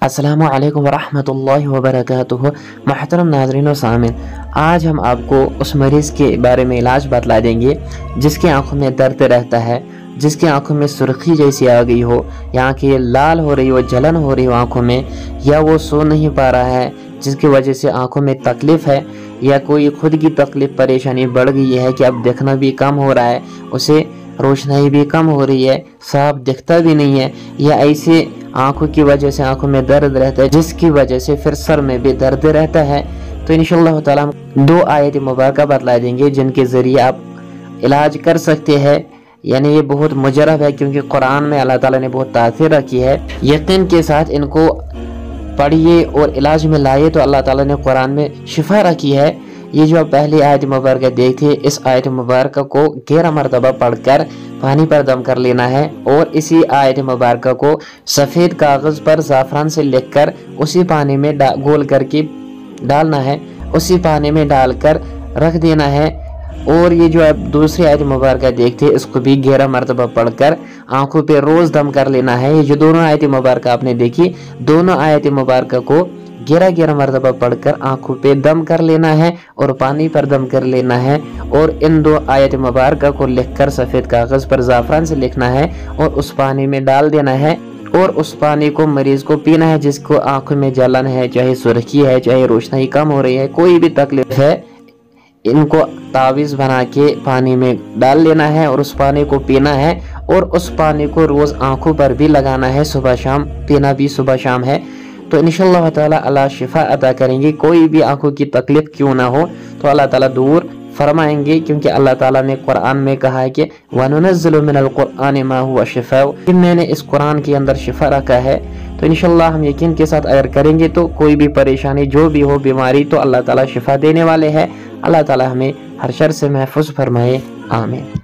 अस्सलामु अलैकुम वरहमतुल्लाहि वबरकातुहू। मोहतरम नाज़रीन व सामिन, आज हम आपको उस मरीज़ के बारे में इलाज बतला देंगे जिसके आंखों में दर्द रहता है, जिसकी आंखों में सुर्खी जैसी आ गई हो, या आंखें लाल हो रही हो, जलन हो रही हो आंखों में, या वो सो नहीं पा रहा है जिसकी वजह से आंखों में तकलीफ़ है, या कोई खुद की तकलीफ़ परेशानी बढ़ गई है कि अब देखना भी कम हो रहा है, उसे रोशनाई भी कम हो रही है, साफ दिखता भी नहीं है, या ऐसे आंखों की वजह से आंखों में दर्द रहता है जिसकी वजह से फिर सर में भी दर्द रहता है। तो इंशाअल्लाह ताला हम 2 आयत मुबारक बतला देंगे जिनके ज़रिए आप इलाज कर सकते हैं। यानी ये बहुत मुजरब है क्योंकि कुरान में अल्लाह ताला ने बहुत तासीर रखी है। यकीन के साथ इनको पढ़िए और इलाज में लाइए तो अल्लाह ताला ने कुरान में शिफा रखी है। ये जो आप पहली आयत मुबारक देखिए, इस आयत मुबारक को 11 मरतबा पढ़कर पानी पर दम कर लेना है और इसी आयत मुबारक को सफ़ेद कागज़ पर ज़ाफ़रान से लिखकर उसी पानी में गोल करके डालना है, उसी पानी में डालकर रख देना है। और ये जो आप दूसरी आयत मुबारक देखते हैं, इसको भी 11 मरतबा पढ़कर आंखों पे रोज़ दम कर लेना है। ये जो दोनों आयत मुबारक आपने देखी, दोनों आयत मुबारक को 11 मरतबा पढ़कर आंखों पे दम कर लेना है और पानी पर दम कर लेना है। और इन 2 आयत मुबारक को लिखकर सफ़ेद कागज़ पर ज़ाफ़रान से लिखना है और उस पानी में डाल देना है और उस पानी को मरीज़ को पीना है जिसको आंखों में जलन है, चाहे सुर्खी है, चाहे रोशनाई कम हो रही है, कोई भी तकलीफ है, इनको तावीज़ बना के पानी में डाल लेना है और उस पानी को पीना है। और उस पानी को रोज़ आंखों पर भी लगाना है, सुबह शाम पीना भी सुबह शाम है। तो इंशाअल्लाह ताला अल्लाह शिफा अता करेंगे। कोई भी आंखों की तकलीफ क्यों ना हो तो अल्लाह ताला दूर फरमाएंगे, क्योंकि अल्लाह ताला ने कुरान में कहा है कि वनुनज़्ज़िलु मिनल कुरआनि मा हुवा शिफा, कि मैंने इस कुरान के अंदर शिफा रखा है। तो इंशाअल्लाह हम यकीन के साथ अगर करेंगे तो कोई भी परेशानी जो भी हो, बीमारी, तो अल्लाह ताला शिफा देने वाले हैं। अल्लाह ताला हमें हर शर से महफूज फरमाए। आमीन।